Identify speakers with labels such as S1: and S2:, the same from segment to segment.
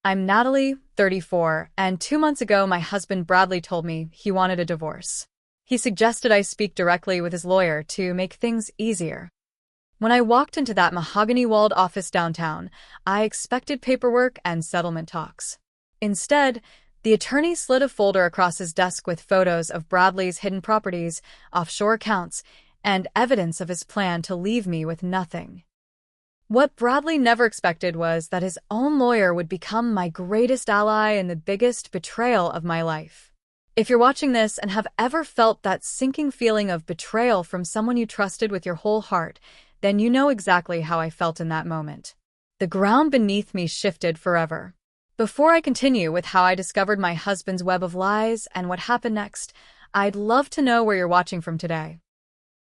S1: I'm Natalie, 34, and 2 months ago my husband Bradley told me he wanted a divorce. He suggested I speak directly with his lawyer to make things easier. When I walked into that mahogany-walled office downtown, I expected paperwork and settlement talks. Instead, the attorney slid a folder across his desk with photos of Bradley's hidden properties, offshore accounts, and evidence of his plan to leave me with nothing. What Bradley never expected was that his own lawyer would become my greatest ally and the biggest betrayal of my life. If you're watching this and have ever felt that sinking feeling of betrayal from someone you trusted with your whole heart, then you know exactly how I felt in that moment. The ground beneath me shifted forever. Before I continue with how I discovered my husband's web of lies and what happened next, I'd love to know where you're watching from today.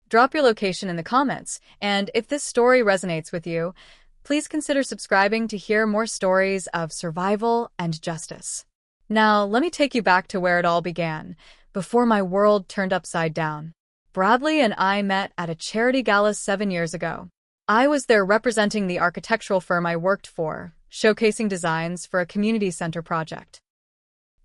S1: Drop your location in the comments, and if this story resonates with you, please consider subscribing to hear more stories of survival and justice. Now, let me take you back to where it all began, before my world turned upside down. Bradley and I met at a charity gala 7 years ago. I was there representing the architectural firm I worked for, showcasing designs for a community center project.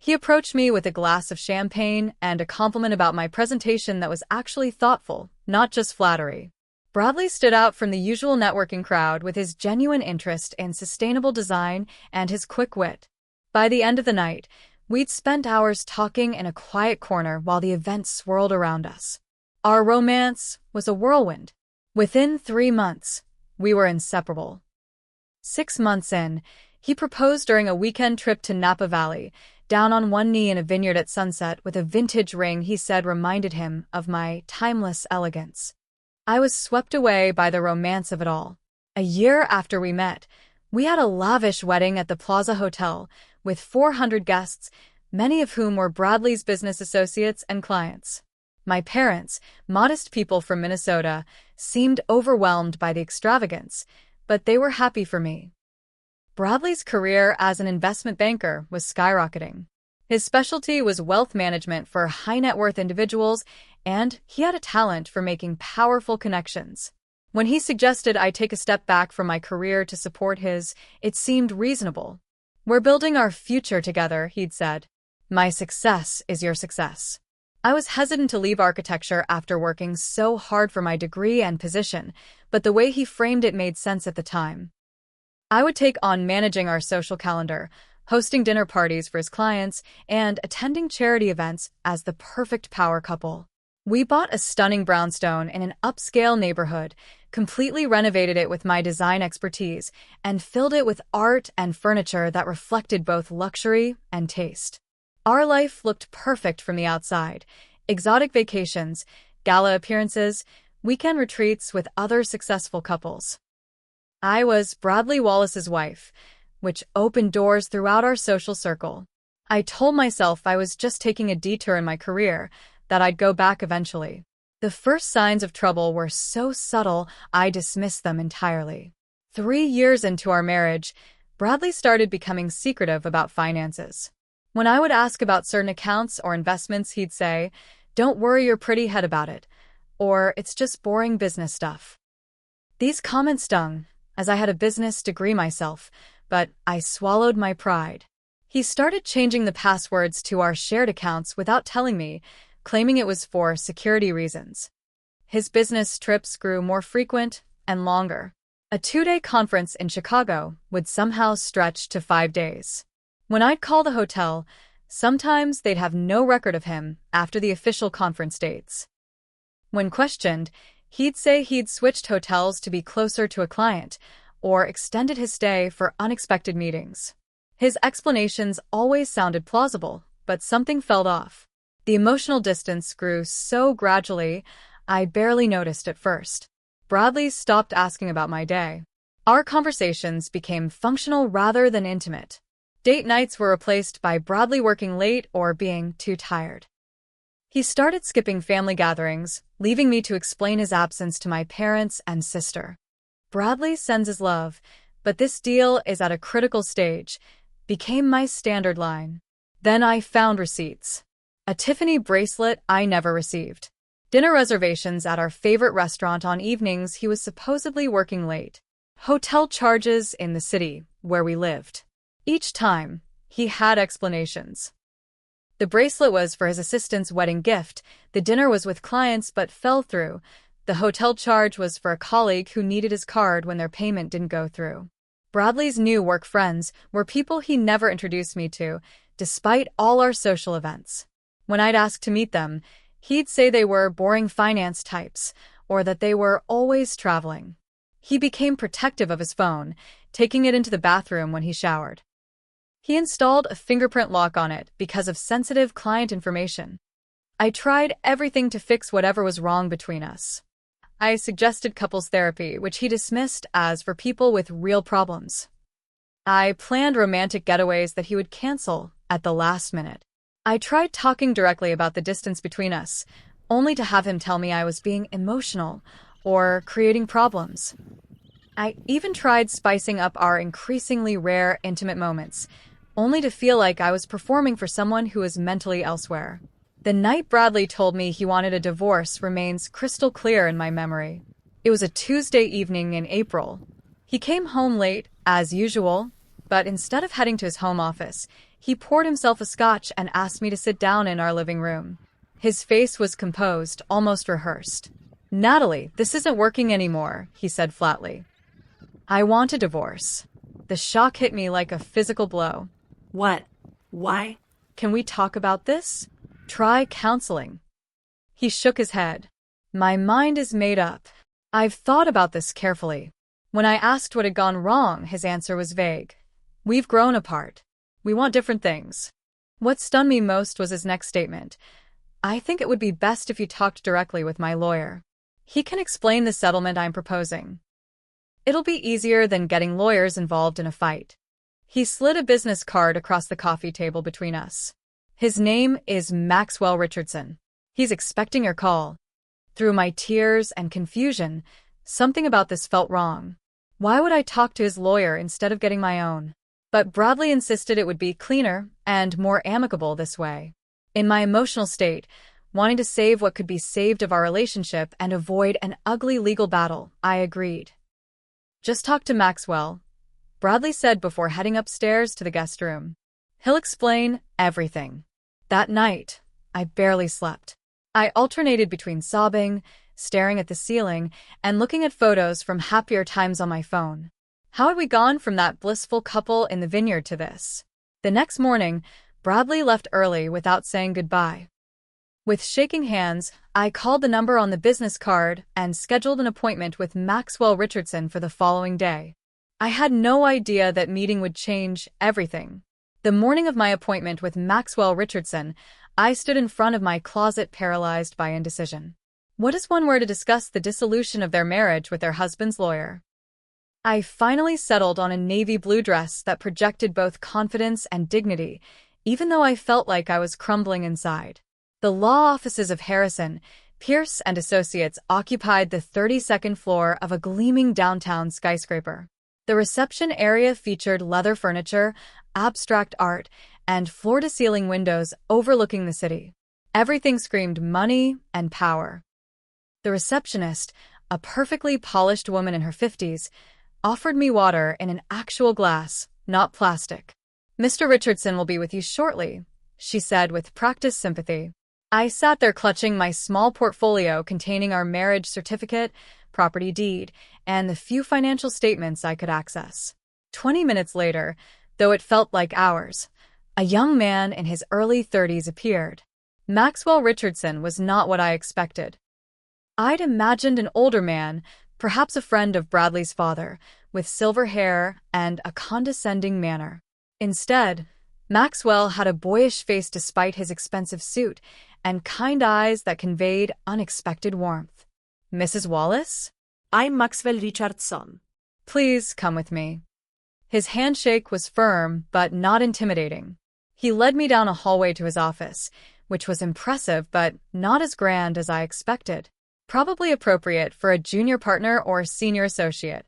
S1: He approached me with a glass of champagne and a compliment about my presentation that was actually thoughtful, not just flattery. Bradley stood out from the usual networking crowd with his genuine interest in sustainable design and his quick wit. By the end of the night, we'd spent hours talking in a quiet corner while the event swirled around us. Our romance was a whirlwind. Within 3 months, we were inseparable. 6 months in, he proposed during a weekend trip to Napa Valley, down on one knee in a vineyard at sunset with a vintage ring he said reminded him of my timeless elegance. I was swept away by the romance of it all. A year after we met, we had a lavish wedding at the Plaza Hotel with 400 guests, many of whom were Bradley's business associates and clients. My parents, modest people from Minnesota, seemed overwhelmed by the extravagance, but they were happy for me. Bradley's career as an investment banker was skyrocketing. His specialty was wealth management for high-net-worth individuals, and he had a talent for making powerful connections. When he suggested I take a step back from my career to support his, it seemed reasonable. "We're building our future together," he'd said. "My success is your success." I was hesitant to leave architecture after working so hard for my degree and position, but the way he framed it made sense at the time. I would take on managing our social calendar, hosting dinner parties for his clients, and attending charity events as the perfect power couple. We bought a stunning brownstone in an upscale neighborhood, completely renovated it with my design expertise, and filled it with art and furniture that reflected both luxury and taste. Our life looked perfect from the outside: exotic vacations, gala appearances, weekend retreats with other successful couples. I was Bradley Wallace's wife, which opened doors throughout our social circle. I told myself I was just taking a detour in my career, that I'd go back eventually. The first signs of trouble were so subtle, I dismissed them entirely. 3 years into our marriage, Bradley started becoming secretive about finances. When I would ask about certain accounts or investments, he'd say, "Don't worry your pretty head about it," or "It's just boring business stuff." These comments stung, as I had a business degree myself, but I swallowed my pride. He started changing the passwords to our shared accounts without telling me, claiming it was for security reasons. His business trips grew more frequent and longer. A 2-day conference in Chicago would somehow stretch to 5 days. When I'd call the hotel, sometimes they'd have no record of him after the official conference dates. When questioned, he'd say he'd switched hotels to be closer to a client, or extended his stay for unexpected meetings. His explanations always sounded plausible, but something felt off. The emotional distance grew so gradually, I barely noticed at first. Bradley stopped asking about my day. Our conversations became functional rather than intimate. Date nights were replaced by Bradley working late or being too tired. He started skipping family gatherings, leaving me to explain his absence to my parents and sister. "Bradley sends his love, but this deal is at a critical stage," became my standard line. Then I found receipts. A Tiffany bracelet I never received. Dinner reservations at our favorite restaurant on evenings he was supposedly working late. Hotel charges in the city where we lived. Each time, he had explanations. The bracelet was for his assistant's wedding gift, the dinner was with clients but fell through, the hotel charge was for a colleague who needed his card when their payment didn't go through. Bradley's new work friends were people he never introduced me to, despite all our social events. When I'd ask to meet them, he'd say they were boring finance types, or that they were always traveling. He became protective of his phone, taking it into the bathroom when he showered. He installed a fingerprint lock on it because of sensitive client information. I tried everything to fix whatever was wrong between us. I suggested couples therapy, which he dismissed as for people with real problems. I planned romantic getaways that he would cancel at the last minute. I tried talking directly about the distance between us, only to have him tell me I was being emotional or creating problems. I even tried spicing up our increasingly rare intimate moments, only to feel like I was performing for someone who was mentally elsewhere. The night Bradley told me he wanted a divorce remains crystal clear in my memory. It was a Tuesday evening in April. He came home late, as usual, but instead of heading to his home office, he poured himself a scotch and asked me to sit down in our living room. His face was composed, almost rehearsed. "Natalie, this isn't working anymore," he said flatly. "I want a divorce." The shock hit me like a physical blow.
S2: What? Why?
S1: "Can we talk about this? Try counseling." He shook his head. "My mind is made up. I've thought about this carefully." When I asked what had gone wrong, his answer was vague. "We've grown apart. We want different things." What stunned me most was his next statement. "I think it would be best if you talked directly with my lawyer. He can explain the settlement I'm proposing. It'll be easier than getting lawyers involved in a fight." He slid a business card across the coffee table between us. "His name is Maxwell Richardson. He's expecting your call." Through my tears and confusion, something about this felt wrong. Why would I talk to his lawyer instead of getting my own? But Bradley insisted it would be cleaner and more amicable this way. In my emotional state, wanting to save what could be saved of our relationship and avoid an ugly legal battle, I agreed. "Just talk to Maxwell," Bradley said before heading upstairs to the guest room. "He'll explain everything." That night, I barely slept. I alternated between sobbing, staring at the ceiling, and looking at photos from happier times on my phone. How had we gone from that blissful couple in the vineyard to this? The next morning, Bradley left early without saying goodbye. With shaking hands, I called the number on the business card and scheduled an appointment with Maxwell Richardson for the following day. I had no idea that meeting would change everything. The morning of my appointment with Maxwell Richardson, I stood in front of my closet paralyzed by indecision. What is one word to discuss the dissolution of their marriage with their husband's lawyer? I finally settled on a navy blue dress that projected both confidence and dignity, even though I felt like I was crumbling inside. The law offices of Harrison, Pierce and Associates occupied the 32nd floor of a gleaming downtown skyscraper. The reception area featured leather furniture, abstract art, and floor-to-ceiling windows overlooking the city. Everything screamed money and power. The receptionist, a perfectly polished woman in her 50s, offered me water in an actual glass, not plastic. "Mr. Richardson will be with you shortly," she said with practiced sympathy. I sat there clutching my small portfolio containing our marriage certificate, property deed, and the few financial statements I could access. 20 minutes later, though it felt like hours, a young man in his early 30s appeared. Maxwell Richardson was not what I expected. I'd imagined an older man, perhaps a friend of Bradley's father, with silver hair and a condescending manner. Instead, Maxwell had a boyish face despite his expensive suit, and kind eyes that conveyed unexpected warmth. "Mrs. Wallace?"
S2: I'm Maxwell Richardson.
S1: "Please come with me." His handshake was firm but not intimidating. He led me down a hallway to his office, which was impressive but not as grand as I expected. Probably appropriate for a junior partner or senior associate.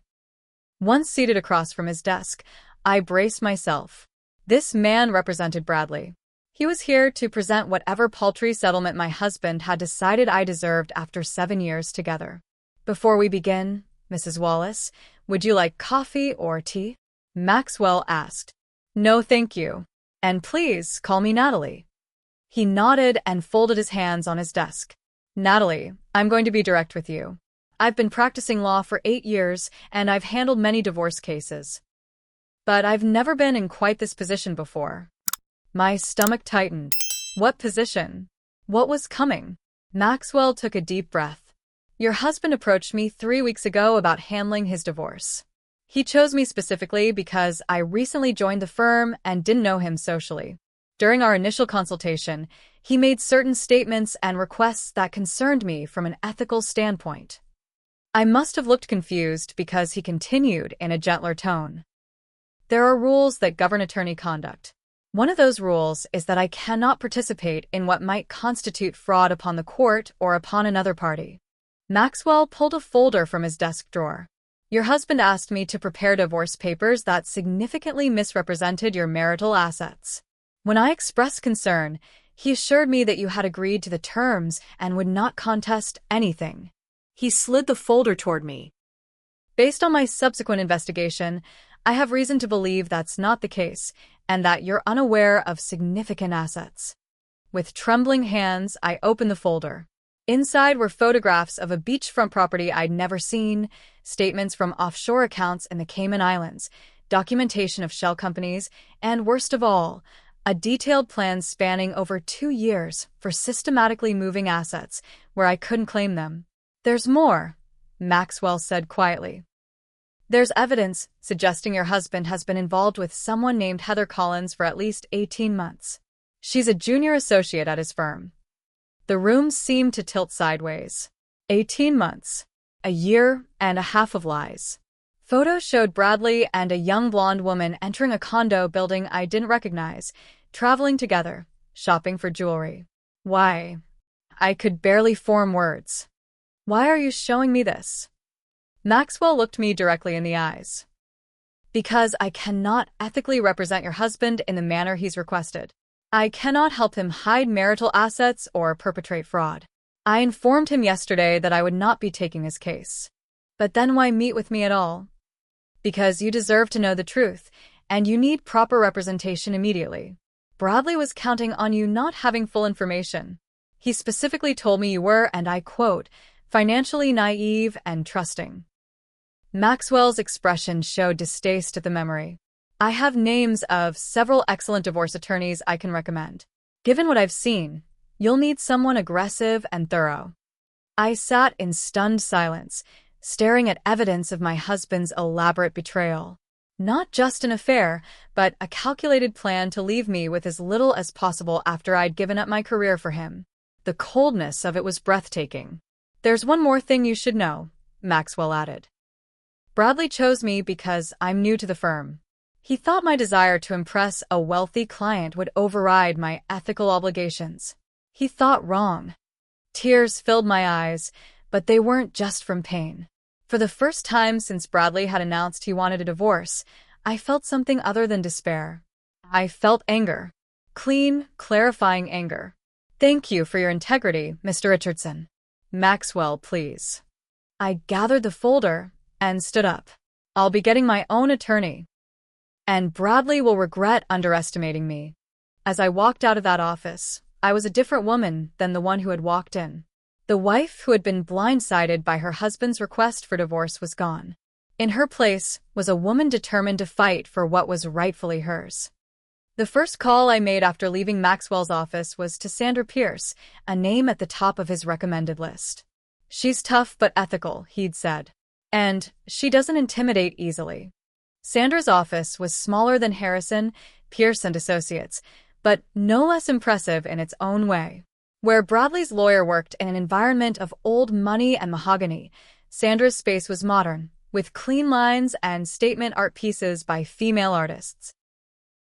S1: Once seated across from his desk, I braced myself. This man represented Bradley. He was here to present whatever paltry settlement my husband had decided I deserved after 7 years together. "Before we begin, Mrs. Wallace, would you like coffee or tea?" Maxwell asked. No, thank you. And please call me Natalie. He nodded and folded his hands on his desk. Natalie, I'm going to be direct with you. I've been practicing law for 8 years, and I've handled many divorce cases. But I've never been in quite this position before. My stomach tightened. What position? What was coming? Maxwell took a deep breath. Your husband approached me 3 weeks ago about handling his divorce. He chose me specifically because I recently joined the firm and didn't know him socially. During our initial consultation, he made certain statements and requests that concerned me from an ethical standpoint. I must have looked confused because he continued in a gentler tone. There are rules that govern attorney conduct. One of those rules is that I cannot participate in what might constitute fraud upon the court or upon another party. Maxwell pulled a folder from his desk drawer. Your husband asked me to prepare divorce papers that significantly misrepresented your marital assets. When I expressed concern, he assured me that you had agreed to the terms and would not contest anything.
S2: He slid the folder toward me.
S1: Based on my subsequent investigation, I have reason to believe that's not the case, and that you're unaware of significant assets. With trembling hands, I opened the folder. Inside were photographs of a beachfront property I'd never seen, statements from offshore accounts in the Cayman Islands, documentation of shell companies, and worst of all, a detailed plan spanning over 2 years for systematically moving assets where I couldn't claim them. There's more, Maxwell said quietly. There's evidence suggesting your husband has been involved with someone named Heather Collins for at least 18 months. She's a junior associate at his firm. The room seemed to tilt sideways. 18 months. A year and a half of lies. Photos showed Bradley and a young blonde woman entering a condo building I didn't recognize, traveling together, shopping for jewelry. Why? I could barely form words. Why are you showing me this? Maxwell looked me directly in the eyes. Because I cannot ethically represent your husband in the manner he's requested. I cannot help him hide marital assets or perpetrate fraud. I informed him yesterday that I would not be taking his case. But then why meet with me at all? Because you deserve to know the truth, and you need proper representation immediately. Bradley was counting on you not having full information. He specifically told me you were, and I quote, financially naive and trusting. Maxwell's expression showed distaste at the memory. I have names of several excellent divorce attorneys I can recommend. Given what I've seen, you'll need someone aggressive and thorough. I sat in stunned silence, staring at evidence of my husband's elaborate betrayal. Not just an affair, but a calculated plan to leave me with as little as possible after I'd given up my career for him. The coldness of it was breathtaking. There's one more thing you should know, Maxwell added. Bradley chose me because I'm new to the firm. He thought my desire to impress a wealthy client would override my ethical obligations. He thought wrong. Tears filled my eyes, but they weren't just from pain. For the first time since Bradley had announced he wanted a divorce, I felt something other than despair. I felt anger. Clean, clarifying anger. Thank you for your integrity, Mr. Richardson. Maxwell, please. I gathered the folder and stood up. I'll be getting my own attorney. And Bradley will regret underestimating me. As I walked out of that office, I was a different woman than the one who had walked in. The wife who had been blindsided by her husband's request for divorce was gone. In her place was a woman determined to fight for what was rightfully hers. The first call I made after leaving Maxwell's office was to Sandra Pierce, a name at the top of his recommended list. She's tough but ethical, he'd said. And she doesn't intimidate easily. Sandra's office was smaller than Harrison, Pierce and Associates, but no less impressive in its own way. Where Bradley's lawyer worked in an environment of old money and mahogany, Sandra's space was modern, with clean lines and statement art pieces by female artists.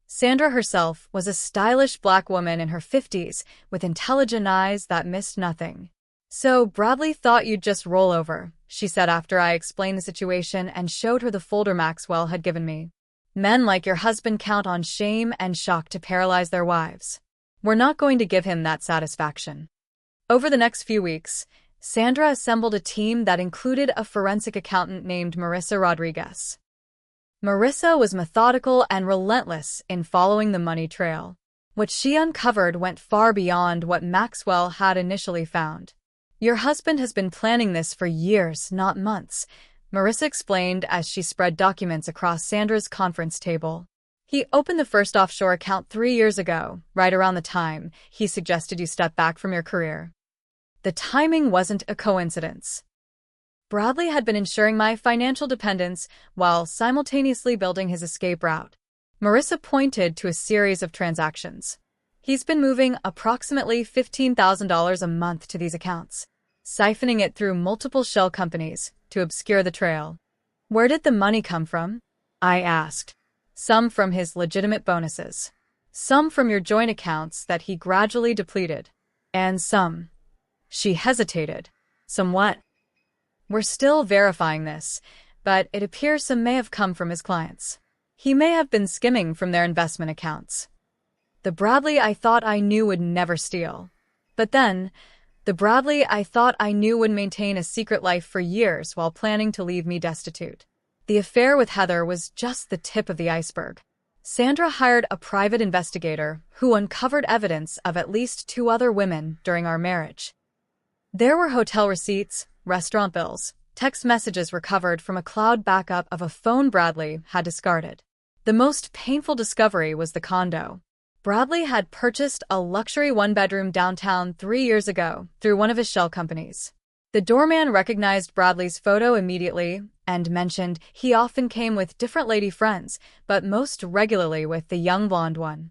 S1: Sandra herself was a stylish black woman in her 50s with intelligent eyes that missed nothing. So Bradley thought you'd just roll over, she said after I explained the situation and showed her the folder Maxwell had given me. Men like your husband count on shame and shock to paralyze their wives. We're not going to give him that satisfaction. Over the next few weeks, Sandra assembled a team that included a forensic accountant named Marissa Rodriguez. Marissa was methodical and relentless in following the money trail. What she uncovered went far beyond what Maxwell had initially found. Your husband has been planning this for years, not months, Marissa explained as she spread documents across Sandra's conference table. He opened the first offshore account 3 years ago, right around the time he suggested you step back from your career. The timing wasn't a coincidence. Bradley had been ensuring my financial dependence while simultaneously building his escape route. Marissa pointed to a series of transactions. He's been moving approximately $15,000 a month to these accounts, siphoning it through multiple shell companies to obscure the trail. Where did the money come from? I asked. Some from his legitimate bonuses. Some from your joint accounts that he gradually depleted. And some. She hesitated. Some what? We're still verifying this, but it appears some may have come from his clients. He may have been skimming from their investment accounts. The Bradley I thought I knew would never steal. But then, the Bradley I thought I knew would maintain a secret life for years while planning to leave me destitute. The affair with Heather was just the tip of the iceberg. Sandra hired a private investigator who uncovered evidence of at least 2 other women during our marriage. There were hotel receipts, restaurant bills, text messages recovered from a cloud backup of a phone Bradley had discarded. The most painful discovery was the condo. Bradley had purchased a luxury 1-bedroom downtown 3 years ago through one of his shell companies. The doorman recognized Bradley's photo immediately and mentioned he often came with different lady friends, but most regularly with the young blonde one.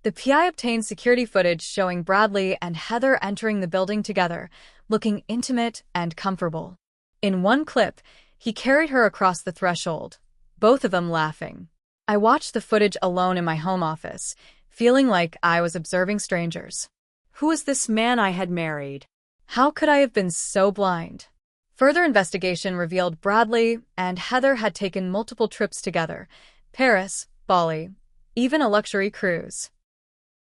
S1: The PI obtained security footage showing Bradley and Heather entering the building together, looking intimate and comfortable. In one clip, he carried her across the threshold, both of them laughing. I watched the footage alone in my home office, feeling like I was observing strangers. Who was this man I had married? How could I have been so blind? Further investigation revealed Bradley and Heather had taken multiple trips together, Paris, Bali, even a luxury cruise.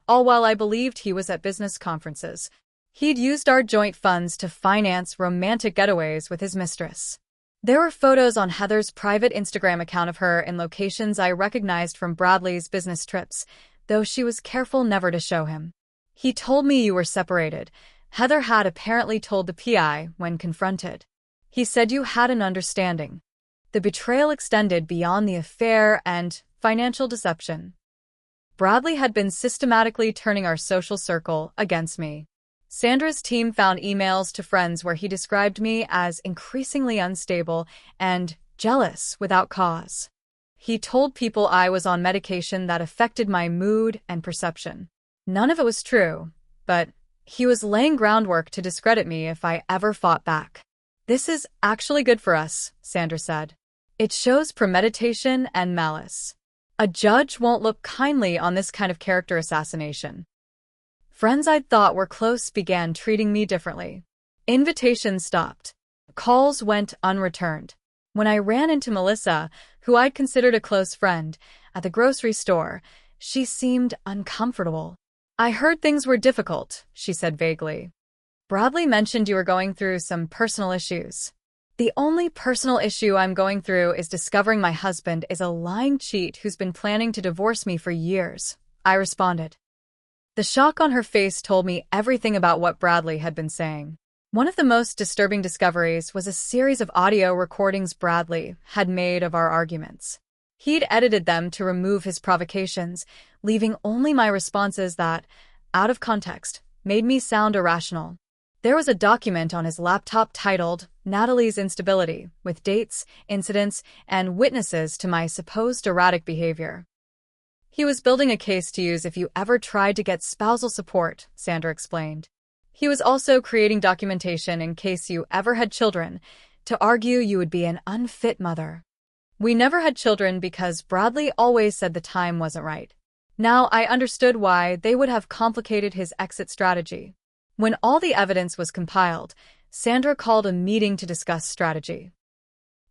S1: All while I believed he was at business conferences. He'd used our joint funds to finance romantic getaways with his mistress. There were photos on Heather's private Instagram account of her in locations I recognized from Bradley's business trips, though she was careful never to show him. He told me you were separated, Heather had apparently told the PI when confronted. He said you had an understanding. The betrayal extended beyond the affair and financial deception. Bradley had been systematically turning our social circle against me. Sandra's team found emails to friends where he described me as increasingly unstable and jealous without cause. He told people I was on medication that affected my mood and perception. None of it was true, but he was laying groundwork to discredit me if I ever fought back. This is actually good for us, Sandra said. It shows premeditation and malice. A judge won't look kindly on this kind of character assassination. Friends I'd thought were close began treating me differently. Invitations stopped. Calls went unreturned. When I ran into Melissa, who I'd considered a close friend, at the grocery store, she seemed uncomfortable. I heard things were difficult, she said vaguely. Bradley mentioned you were going through some personal issues. The only personal issue I'm going through is discovering my husband is a lying cheat who's been planning to divorce me for years, I responded. The shock on her face told me everything about what Bradley had been saying. One of the most disturbing discoveries was a series of audio recordings Bradley had made of our arguments. He'd edited them to remove his provocations, leaving only my responses that, out of context, made me sound irrational. There was a document on his laptop titled Natalie's Instability, with dates, incidents, and witnesses to my supposed erratic behavior. He was building a case to use if you ever tried to get spousal support, Sandra explained. He was also creating documentation in case you ever had children, to argue you would be an unfit mother. We never had children because Bradley always said the time wasn't right. Now I understood why they would have complicated his exit strategy. When all the evidence was compiled, Sandra called a meeting to discuss strategy.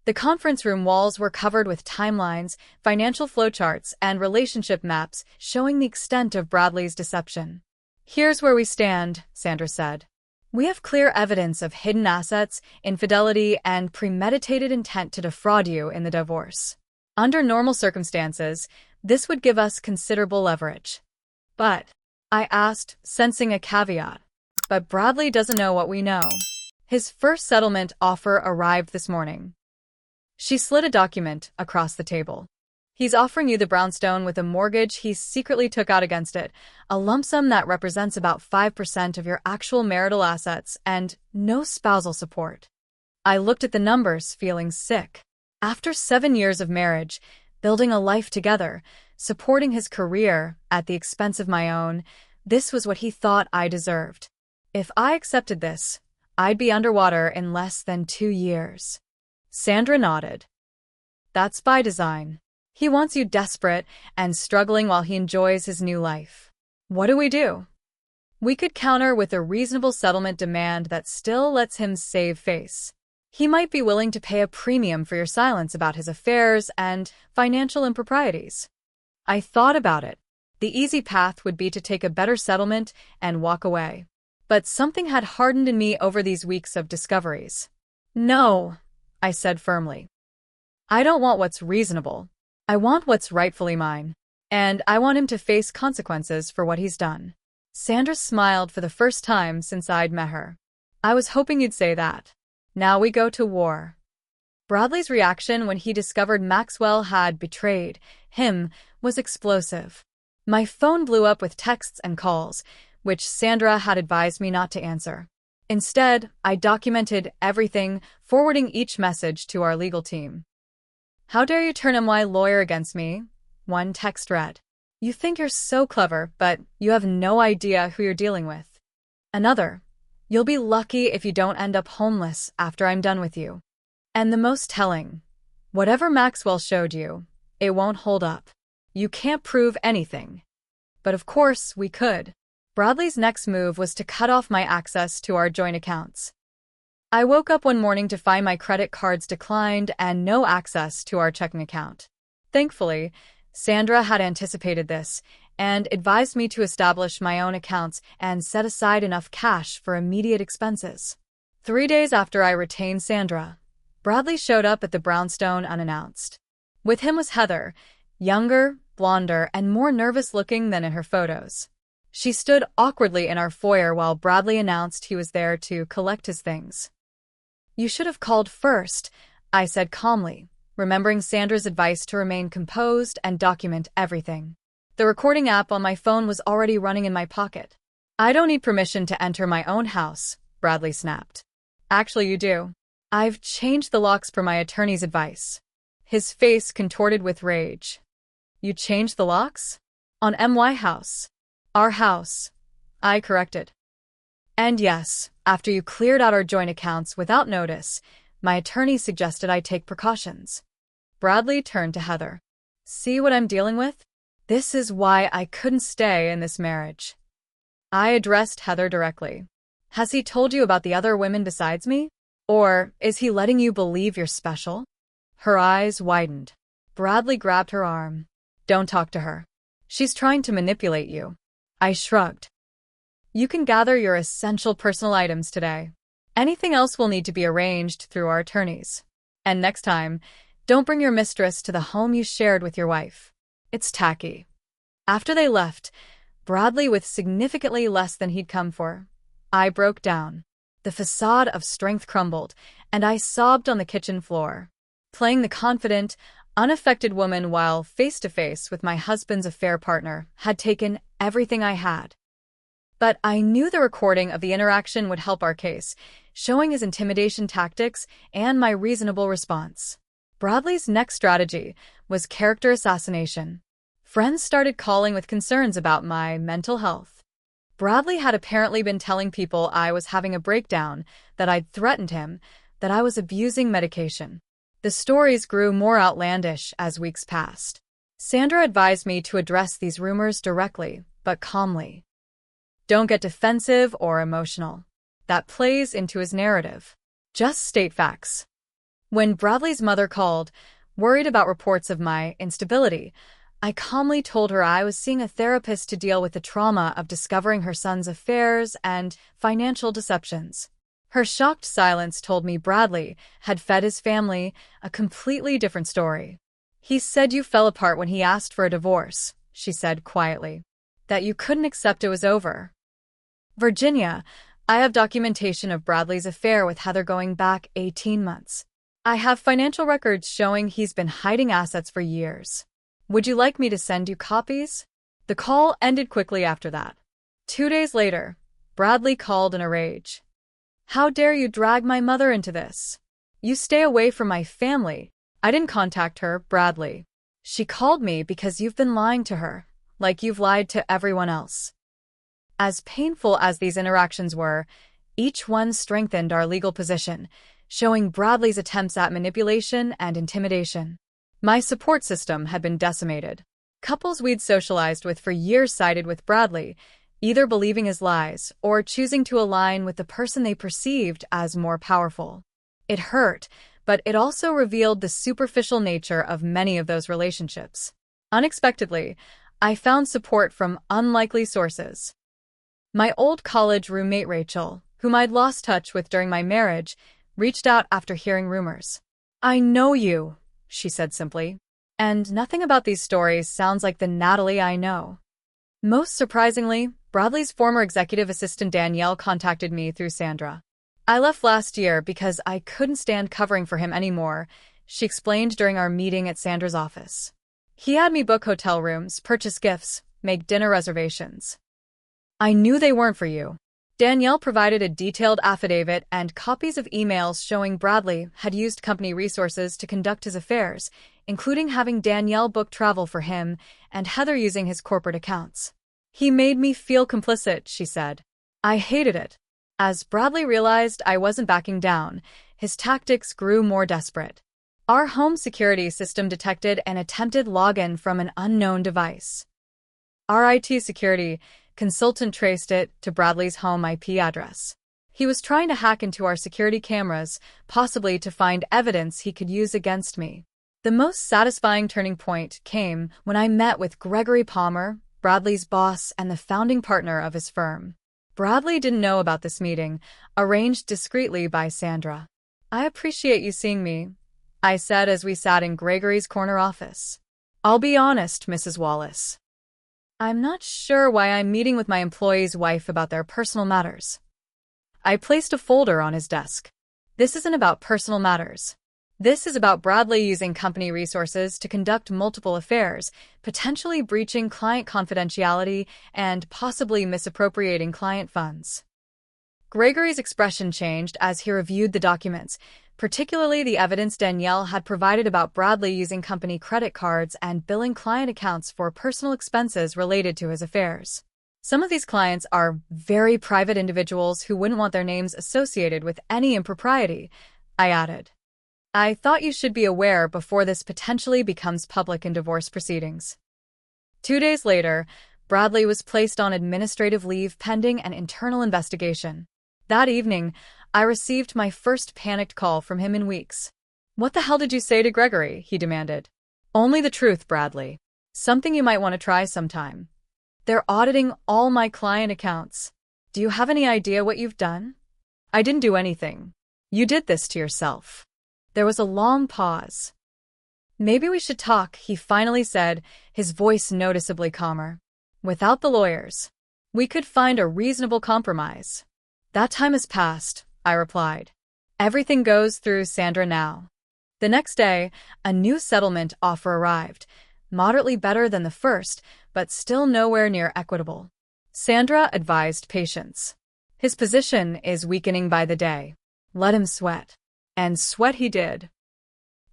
S1: The conference room walls were covered with timelines, financial flowcharts, and relationship maps showing the extent of Bradley's deception. Here's where we stand, Sandra said. We have clear evidence of hidden assets, infidelity, and premeditated intent to defraud you in the divorce. Under normal circumstances, this would give us considerable leverage. But, I asked, sensing a caveat. But Bradley doesn't know what we know. His first settlement offer arrived this morning. She slid a document across the table. He's offering you the brownstone with a mortgage he secretly took out against it, a lump sum that represents about 5% of your actual marital assets, and no spousal support. I looked at the numbers, feeling sick. After 7 years of marriage, building a life together, supporting his career at the expense of my own, this was what he thought I deserved. If I accepted this, I'd be underwater in less than 2 years. Sandra nodded. That's by design. He wants you desperate and struggling while he enjoys his new life. What do? We could counter with a reasonable settlement demand that still lets him save face. He might be willing to pay a premium for your silence about his affairs and financial improprieties. I thought about it. The easy path would be to take a better settlement and walk away. But something had hardened in me over these weeks of discoveries. No, I said firmly. I don't want what's reasonable. I want what's rightfully mine. And I want him to face consequences for what he's done. Sandra smiled for the first time since I'd met her. I was hoping you'd say that. Now we go to war. Bradley's reaction when he discovered Maxwell had betrayed him was explosive. My phone blew up with texts and calls, which Sandra had advised me not to answer. Instead, I documented everything, forwarding each message to our legal team. How dare you turn my lawyer against me? One text read. You think you're so clever, but you have no idea who you're dealing with. Another. You'll be lucky if you don't end up homeless after I'm done with you. And the most telling. Whatever Maxwell showed you, it won't hold up. You can't prove anything. But of course, we could. Bradley's next move was to cut off my access to our joint accounts. I woke up one morning to find my credit cards declined and no access to our checking account. Thankfully, Sandra had anticipated this and advised me to establish my own accounts and set aside enough cash for immediate expenses. 3 days after I retained Sandra, Bradley showed up at the brownstone unannounced. With him was Heather, younger, blonder, and more nervous-looking than in her photos. She stood awkwardly in our foyer while Bradley announced he was there to collect his things. You should have called first, I said calmly, remembering Sandra's advice to remain composed and document everything. The recording app on my phone was already running in my pocket. I don't need permission to enter my own house, Bradley snapped. Actually, you do. I've changed the locks per my attorney's advice. His face contorted with rage. You changed the locks? On my house. Our house. I corrected. And yes, after you cleared out our joint accounts without notice, my attorney suggested I take precautions. Bradley turned to Heather. See what I'm dealing with? This is why I couldn't stay in this marriage. I addressed Heather directly. Has he told you about the other women besides me? Or is he letting you believe you're special? Her eyes widened. Bradley grabbed her arm. Don't talk to her. She's trying to manipulate you. I shrugged. You can gather your essential personal items today. Anything else will need to be arranged through our attorneys. And next time, don't bring your mistress to the home you shared with your wife. It's tacky. After they left, Bradley with significantly less than he'd come for, I broke down. The facade of strength crumbled, and I sobbed on the kitchen floor. Playing the confident, unaffected woman while face-to-face with my husband's affair partner had taken everything I had. But I knew the recording of the interaction would help our case, showing his intimidation tactics and my reasonable response. Bradley's next strategy was character assassination. Friends started calling with concerns about my mental health. Bradley had apparently been telling people I was having a breakdown, that I'd threatened him, that I was abusing medication. The stories grew more outlandish as weeks passed. Sandra advised me to address these rumors directly, but calmly. Don't get defensive or emotional. That plays into his narrative. Just state facts. When Bradley's mother called, worried about reports of my instability, I calmly told her I was seeing a therapist to deal with the trauma of discovering her son's affairs and financial deceptions. Her shocked silence told me Bradley had fed his family a completely different story. He said you fell apart when he asked for a divorce, she said quietly. That you couldn't accept it was over. Virginia, I have documentation of Bradley's affair with Heather going back 18 months. I have financial records showing he's been hiding assets for years. Would you like me to send you copies? The call ended quickly after that. 2 days later, Bradley called in a rage. How dare you drag my mother into this? You stay away from my family. I didn't contact her, Bradley. She called me because you've been lying to her, like you've lied to everyone else. As painful as these interactions were, each one strengthened our legal position, showing Bradley's attempts at manipulation and intimidation. My support system had been decimated. Couples we'd socialized with for years sided with Bradley, either believing his lies or choosing to align with the person they perceived as more powerful. It hurt, but it also revealed the superficial nature of many of those relationships. Unexpectedly, I found support from unlikely sources. My old college roommate Rachel, whom I'd lost touch with during my marriage, reached out after hearing rumors. I know you, she said simply. And nothing about these stories sounds like the Natalie I know. Most surprisingly, Bradley's former executive assistant Danielle contacted me through Sandra. I left last year because I couldn't stand covering for him anymore, she explained during our meeting at Sandra's office. He had me book hotel rooms, purchase gifts, make dinner reservations. I knew they weren't for you. Danielle provided a detailed affidavit and copies of emails showing Bradley had used company resources to conduct his affairs, including having Danielle book travel for him and Heather using his corporate accounts. He made me feel complicit, she said. I hated it. As Bradley realized I wasn't backing down, his tactics grew more desperate. Our home security system detected an attempted login from an unknown device. Our IT security consultant traced it to Bradley's home IP address. He was trying to hack into our security cameras, possibly to find evidence he could use against me. The most satisfying turning point came when I met with Gregory Palmer, Bradley's boss and the founding partner of his firm. Bradley didn't know about this meeting, arranged discreetly by Sandra. I appreciate you seeing me, I said as we sat in Gregory's corner office. I'll be honest, Mrs. Wallace. I'm not sure why I'm meeting with my employee's wife about their personal matters. I placed a folder on his desk. This isn't about personal matters. This is about Bradley using company resources to conduct multiple affairs, potentially breaching client confidentiality and possibly misappropriating client funds. Gregory's expression changed as he reviewed the documents, particularly the evidence Danielle had provided about Bradley using company credit cards and billing client accounts for personal expenses related to his affairs. Some of these clients are very private individuals who wouldn't want their names associated with any impropriety, I added. I thought you should be aware before this potentially becomes public in divorce proceedings. 2 days later, Bradley was placed on administrative leave pending an internal investigation. That evening, I received my first panicked call from him in weeks. What the hell did you say to Gregory? He demanded. Only the truth, Bradley. Something you might want to try sometime. They're auditing all my client accounts. Do you have any idea what you've done? I didn't do anything. You did this to yourself. There was a long pause. Maybe we should talk, he finally said, his voice noticeably calmer. Without the lawyers, we could find a reasonable compromise. That time has passed, I replied. Everything goes through Sandra now. The next day, a new settlement offer arrived, moderately better than the first, but still nowhere near equitable. Sandra advised patience. His position is weakening by the day. Let him sweat. And sweat he did.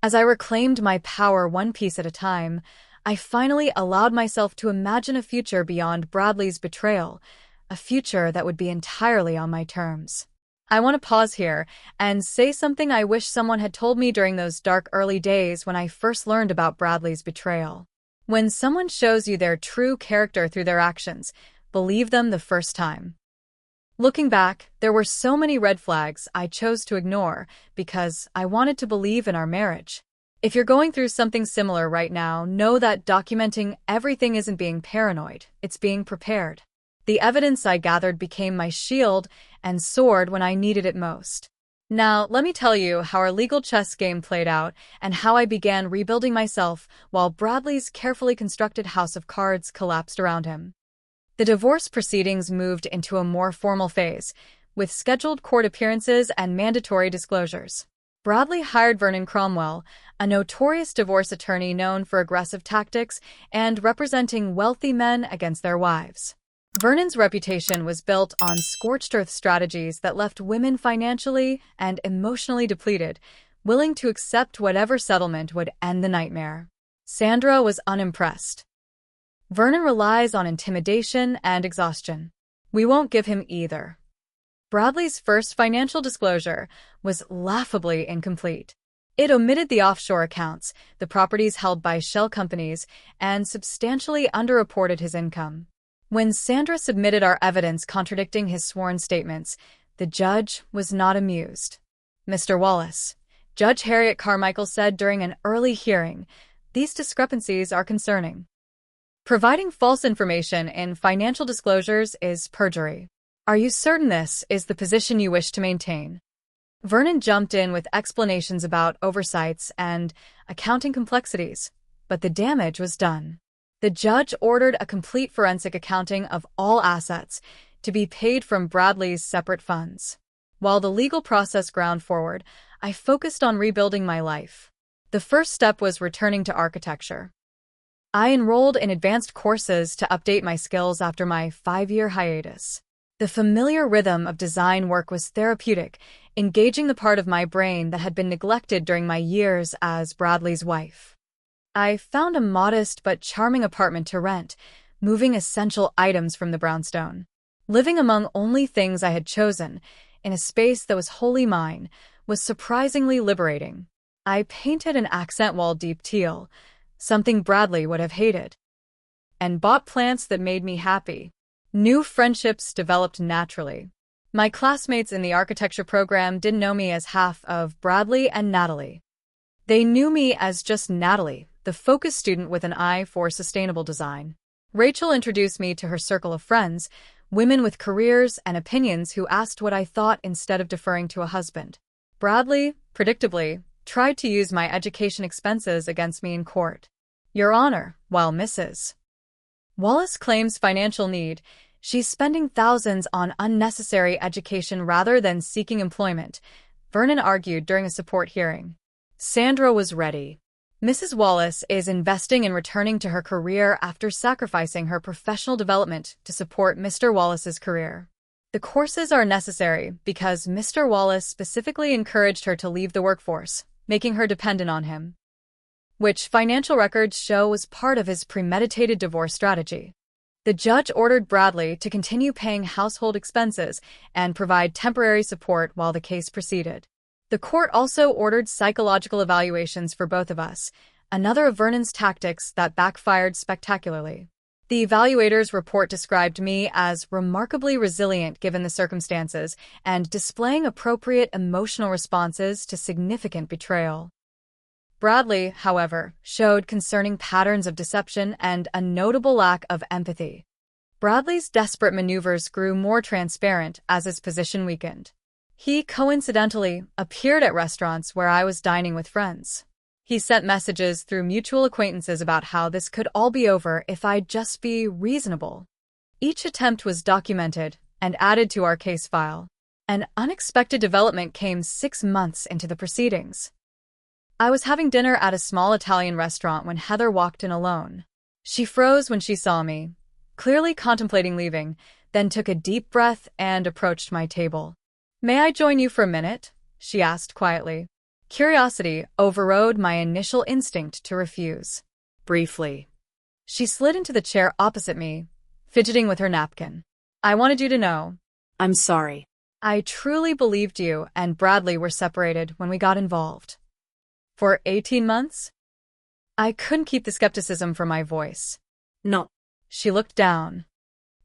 S1: As I reclaimed my power one piece at a time, I finally allowed myself to imagine a future beyond Bradley's betrayal, a future that would be entirely on my terms. I want to pause here and say something I wish someone had told me during those dark early days when I first learned about Bradley's betrayal. When someone shows you their true character through their actions, believe them the first time. Looking back, there were so many red flags I chose to ignore because I wanted to believe in our marriage. If you're going through something similar right now, know that documenting everything isn't being paranoid, it's being prepared. The evidence I gathered became my shield and sword when I needed it most. Now, let me tell you how our legal chess game played out and how I began rebuilding myself while Bradley's carefully constructed house of cards collapsed around him. The divorce proceedings moved into a more formal phase, with scheduled court appearances and mandatory disclosures. Bradley hired Vernon Cromwell, a notorious divorce attorney known for aggressive tactics and representing wealthy men against their wives. Vernon's reputation was built on scorched-earth strategies that left women financially and emotionally depleted, willing to accept whatever settlement would end the nightmare. Sandra was unimpressed. Vernon relies on intimidation and exhaustion. We won't give him either. Bradley's first financial disclosure was laughably incomplete. It omitted the offshore accounts, the properties held by shell companies, and substantially underreported his income. When Sandra submitted our evidence contradicting his sworn statements, the judge was not amused. "Mr. Wallace," Judge Harriet Carmichael said during an early hearing, "these discrepancies are concerning. Providing false information in financial disclosures is perjury. Are you certain this is the position you wish to maintain?" Vernon jumped in with explanations about oversights and accounting complexities, but the damage was done. The judge ordered a complete forensic accounting of all assets to be paid from Bradley's separate funds. While the legal process ground forward, I focused on rebuilding my life. The first step was returning to architecture. I enrolled in advanced courses to update my skills after my 5-year hiatus. The familiar rhythm of design work was therapeutic, engaging the part of my brain that had been neglected during my years as Bradley's wife. I found a modest but charming apartment to rent, moving essential items from the brownstone. Living among only things I had chosen, in a space that was wholly mine, was surprisingly liberating. I painted an accent wall deep teal, something Bradley would have hated, and bought plants that made me happy. New friendships developed naturally. My classmates in the architecture program didn't know me as half of Bradley and Natalie. They knew me as just Natalie, the focused student with an eye for sustainable design. Rachel introduced me to her circle of friends, women with careers and opinions who asked what I thought instead of deferring to a husband. Bradley, predictably, tried to use my education expenses against me in court. Your Honor, while Mrs. Wallace claims financial need, she's spending thousands on unnecessary education rather than seeking employment, Vernon argued during a support hearing. Sandra was ready. Mrs. Wallace is investing in returning to her career after sacrificing her professional development to support Mr. Wallace's career. The courses are necessary because Mr. Wallace specifically encouraged her to leave the workforce, making her dependent on him, which financial records show was part of his premeditated divorce strategy. The judge ordered Bradley to continue paying household expenses and provide temporary support while the case proceeded. The court also ordered psychological evaluations for both of us, another of Vernon's tactics that backfired spectacularly. The evaluator's report described me as remarkably resilient given the circumstances and displaying appropriate emotional responses to significant betrayal. Bradley, however, showed concerning patterns of deception and a notable lack of empathy. Bradley's desperate maneuvers grew more transparent as his position weakened. He coincidentally appeared at restaurants where I was dining with friends. He sent messages through mutual acquaintances about how this could all be over if I'd just be reasonable. Each attempt was documented and added to our case file. An unexpected development came 6 months into the proceedings. I was having dinner at a small Italian restaurant when Heather walked in alone. She froze when she saw me, clearly contemplating leaving, then took a deep breath and approached my table. "May I join you for a minute?" she asked quietly. Curiosity overrode my initial instinct to refuse. Briefly, she slid into the chair opposite me, fidgeting with her napkin. "I wanted you to know.
S2: I'm sorry.
S1: I truly believed you and Bradley were separated when we got involved. For 18 months? I couldn't keep the skepticism from my voice.
S2: No.
S1: She looked down.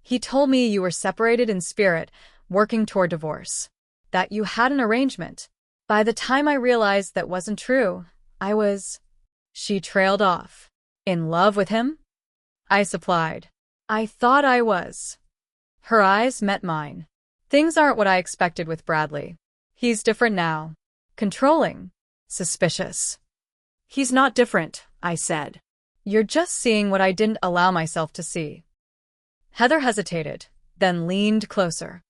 S1: He told me you were separated in spirit, working toward divorce. That you had an arrangement. By the time I realized that wasn't true, I was... She trailed off. In love with him? I supplied. I thought I was. Her eyes met mine. Things aren't what I expected with Bradley. He's different now. Controlling. Suspicious.
S2: He's not different, I said.
S1: You're just seeing what I didn't allow myself to see. Heather hesitated, then leaned closer.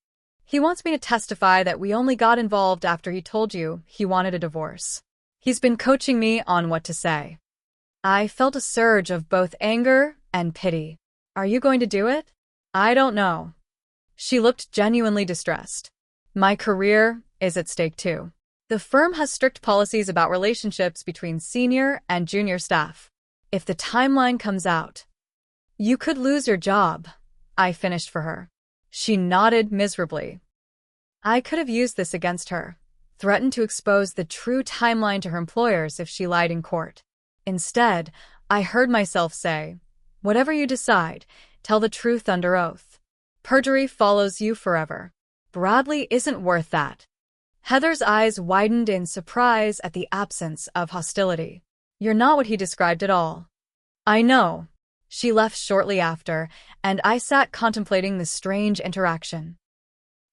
S1: He wants me to testify that we only got involved after he told you he wanted a divorce. He's been coaching me on what to say. I felt a surge of both anger and pity. Are you going to do it? I don't know. She looked genuinely distressed. My career is at stake too. The firm has strict policies about relationships between senior and junior staff. If the timeline comes out, you could lose your job, I finished for her. She nodded miserably. I could have used this against her, threatened to expose the true timeline to her employers if she lied in court. Instead, I heard myself say, whatever you decide, tell the truth under oath. Perjury follows you forever. Bradley isn't worth that. Heather's eyes widened in surprise at the absence of hostility. You're not what he described at all. I know. She left shortly after, and I sat contemplating the strange interaction.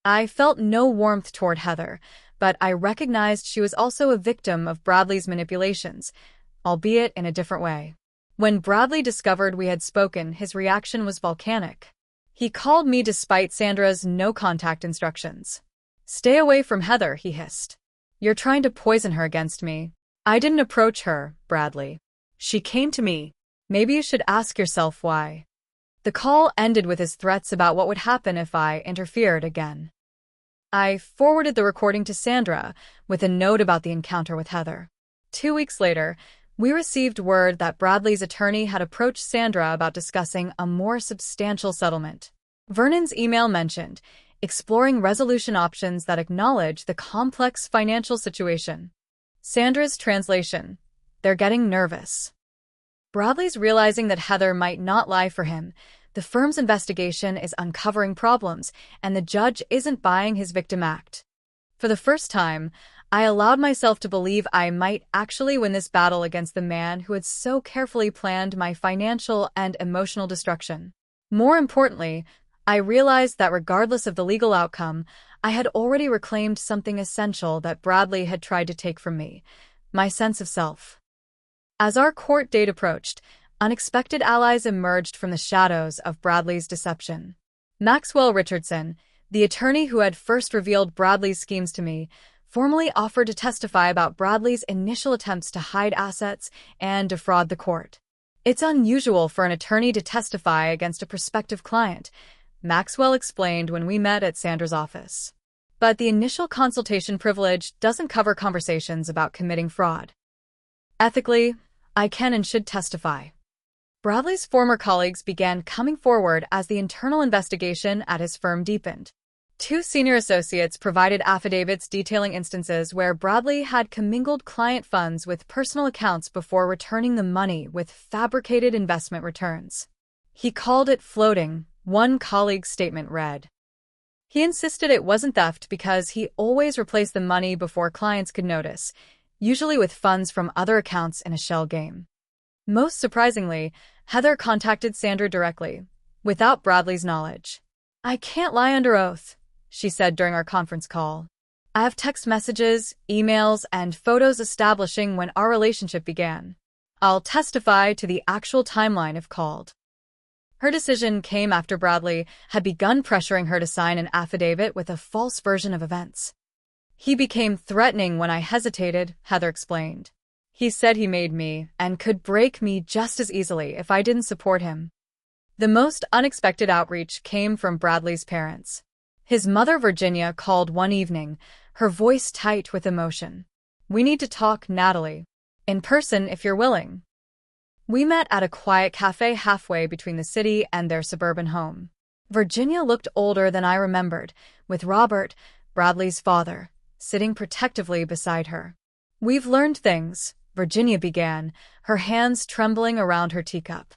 S1: I felt no warmth toward Heather, but I recognized she was also a victim of Bradley's manipulations, albeit in a different way. When Bradley discovered we had spoken, his reaction was volcanic. He called me despite Sandra's no-contact instructions. Stay away from Heather, he hissed. You're trying to poison her against me. I didn't approach her, Bradley. She came to me. Maybe you should ask yourself why. The call ended with his threats about what would happen if I interfered again. I forwarded the recording to Sandra with a note about the encounter with Heather. 2 weeks later, we received word that Bradley's attorney had approached Sandra about discussing a more substantial settlement. Vernon's email mentioned exploring resolution options that acknowledge the complex financial situation. Sandra's translation: they're getting nervous. Bradley's realizing that Heather might not lie for him. The firm's investigation is uncovering problems, and the judge isn't buying his victim act. For the first time, I allowed myself to believe I might actually win this battle against the man who had so carefully planned my financial and emotional destruction. More importantly, I realized that regardless of the legal outcome, I had already reclaimed something essential that Bradley had tried to take from me: my sense of self. As our court date approached, unexpected allies emerged from the shadows of Bradley's deception. Maxwell Richardson, the attorney who had first revealed Bradley's schemes to me, formally offered to testify about Bradley's initial attempts to hide assets and defraud the court. It's unusual for an attorney to testify against a prospective client, Maxwell explained when we met at Sandra's office. But the initial consultation privilege doesn't cover conversations about committing fraud. Ethically, I can and should testify. Bradley's former colleagues began coming forward as the internal investigation at his firm deepened. 2 senior associates provided affidavits detailing instances where Bradley had commingled client funds with personal accounts before returning the money with fabricated investment returns. He called it floating, one colleague's statement read. He insisted it wasn't theft because he always replaced the money before clients could notice, usually with funds from other accounts in a shell game. Most surprisingly, Heather contacted Sandra directly, without Bradley's knowledge. I can't lie under oath, she said during our conference call. I have text messages, emails, and photos establishing when our relationship began. I'll testify to the actual timeline if called. Her decision came after Bradley had begun pressuring her to sign an affidavit with a false version of events. He became threatening when I hesitated, Heather explained. He said he made me and could break me just as easily if I didn't support him. The most unexpected outreach came from Bradley's parents. His mother, Virginia, called one evening, her voice tight with emotion. We need to talk, Natalie. In person, if you're willing. We met at a quiet cafe halfway between the city and their suburban home. Virginia looked older than I remembered, with Robert, Bradley's father, sitting protectively beside her. We've learned things, Virginia began, her hands trembling around her teacup.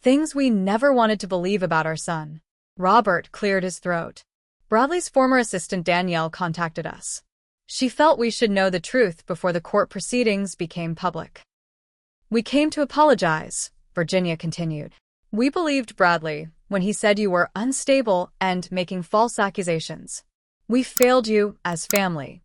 S1: Things we never wanted to believe about our son. Robert cleared his throat. Bradley's former assistant Danielle contacted us. She felt we should know the truth before the court proceedings became public. We came to apologize, Virginia continued. We believed Bradley when he said you were unstable and making false accusations. We failed you as family.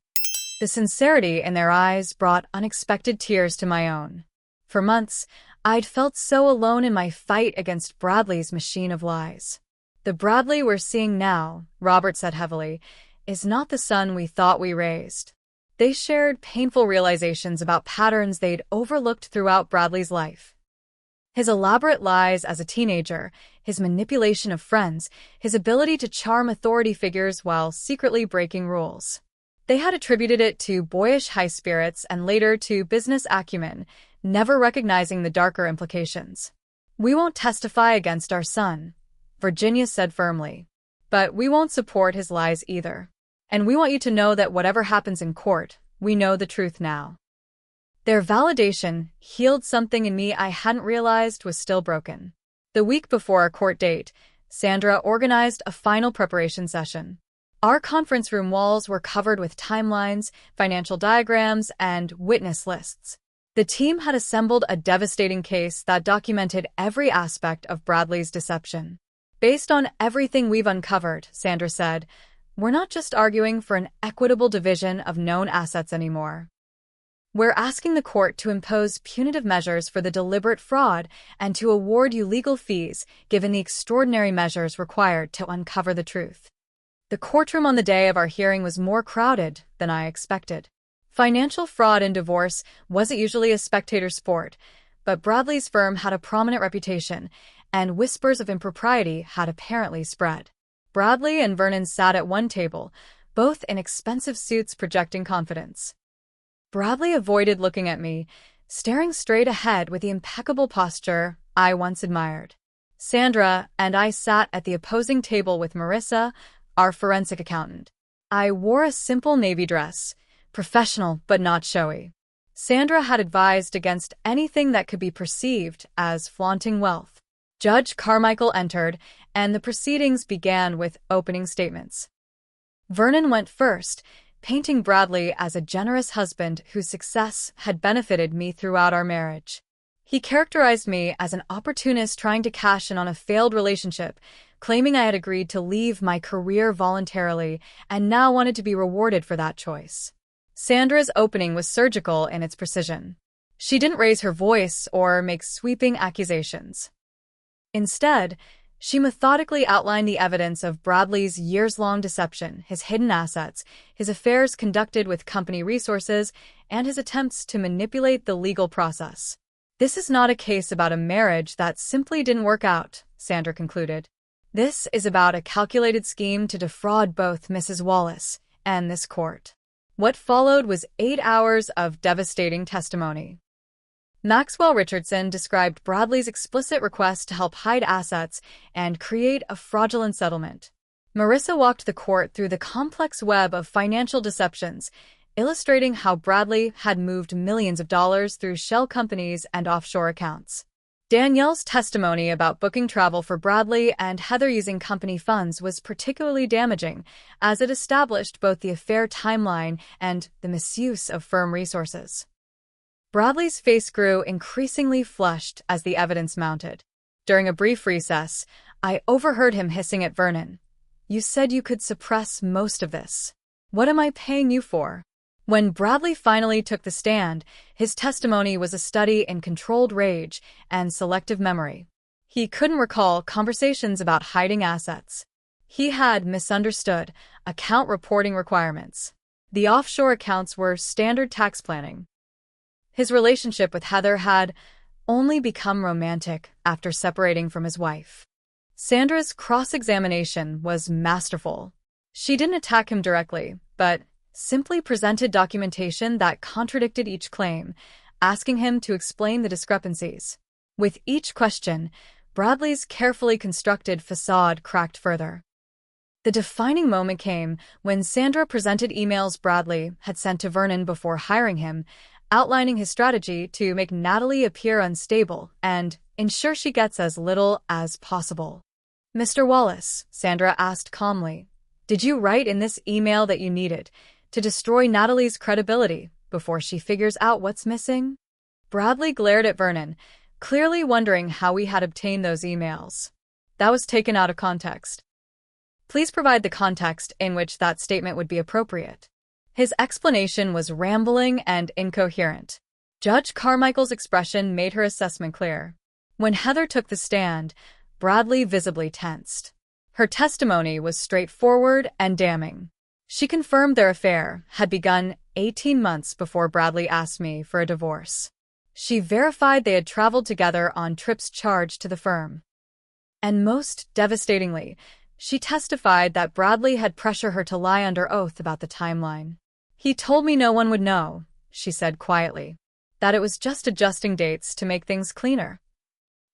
S1: The sincerity in their eyes brought unexpected tears to my own. For months, I'd felt so alone in my fight against Bradley's machine of lies. The Bradley we're seeing now, Robert said heavily, is not the son we thought we raised. They shared painful realizations about patterns they'd overlooked throughout Bradley's life. His elaborate lies as a teenager, his manipulation of friends, his ability to charm authority figures while secretly breaking rules. They had attributed it to boyish high spirits and later to business acumen, never recognizing the darker implications. "We won't testify against our son," Virginia said firmly. "But we won't support his lies either. And we want you to know that whatever happens in court, we know the truth now." Their validation healed something in me I hadn't realized was still broken. The week before our court date, Sandra organized a final preparation session. Our conference room walls were covered with timelines, financial diagrams, and witness lists. The team had assembled a devastating case that documented every aspect of Bradley's deception. "Based on everything we've uncovered," Sandra said, "we're not just arguing for an equitable division of known assets anymore. We're asking the court to impose punitive measures for the deliberate fraud and to award you legal fees given the extraordinary measures required to uncover the truth." The courtroom on the day of our hearing was more crowded than I expected. Financial fraud in divorce wasn't usually a spectator sport, but Bradley's firm had a prominent reputation, and whispers of impropriety had apparently spread. Bradley and Vernon sat at one table, both in expensive suits projecting confidence. Bradley avoided looking at me, staring straight ahead with the impeccable posture I once admired. Sandra and I sat at the opposing table with Marissa, our forensic accountant. I wore a simple navy dress, professional but not showy. Sandra had advised against anything that could be perceived as flaunting wealth. Judge Carmichael entered, and the proceedings began with opening statements. Vernon went first, painting Bradley as a generous husband whose success had benefited me throughout our marriage. He characterized me as an opportunist trying to cash in on a failed relationship, claiming I had agreed to leave my career voluntarily and now wanted to be rewarded for that choice. Sandra's opening was surgical in its precision. She didn't raise her voice or make sweeping accusations. Instead, she methodically outlined the evidence of Bradley's years-long deception, his hidden assets, his affairs conducted with company resources, and his attempts to manipulate the legal process. "This is not a case about a marriage that simply didn't work out," Sandra concluded. "This is about a calculated scheme to defraud both Mrs. Wallace and this court." What followed was 8 hours of devastating testimony. Maxwell Richardson described Bradley's explicit request to help hide assets and create a fraudulent settlement. Marissa walked the court through the complex web of financial deceptions, illustrating how Bradley had moved millions of dollars through shell companies and offshore accounts. Danielle's testimony about booking travel for Bradley and Heather using company funds was particularly damaging, as it established both the affair timeline and the misuse of firm resources. Bradley's face grew increasingly flushed as the evidence mounted. During a brief recess, I overheard him hissing at Vernon. "You said you could suppress most of this. What am I paying you for?" When Bradley finally took the stand, his testimony was a study in controlled rage and selective memory. He couldn't recall conversations about hiding assets. He had misunderstood account reporting requirements. The offshore accounts were standard tax planning. His relationship with Heather had only become romantic after separating from his wife. Sandra's cross-examination was masterful. She didn't attack him directly, but simply presented documentation that contradicted each claim, asking him to explain the discrepancies. With each question, Bradley's carefully constructed facade cracked further. The defining moment came when Sandra presented emails Bradley had sent to Vernon before hiring him, outlining his strategy to make Natalie appear unstable and ensure she gets as little as possible. "Mr. Wallace," Sandra asked calmly, "did you write in this email that you needed to destroy Natalie's credibility before she figures out what's missing?" Bradley glared at Vernon, clearly wondering how he had obtained those emails. "That was taken out of context." "Please provide the context in which that statement would be appropriate." His explanation was rambling and incoherent. Judge Carmichael's expression made her assessment clear. When Heather took the stand, Bradley visibly tensed. Her testimony was straightforward and damning. She confirmed their affair had begun 18 months before Bradley asked me for a divorce. She verified they had traveled together on trips charged to the firm. And most devastatingly, she testified that Bradley had pressured her to lie under oath about the timeline. "He told me no one would know," she said quietly, "that it was just adjusting dates to make things cleaner."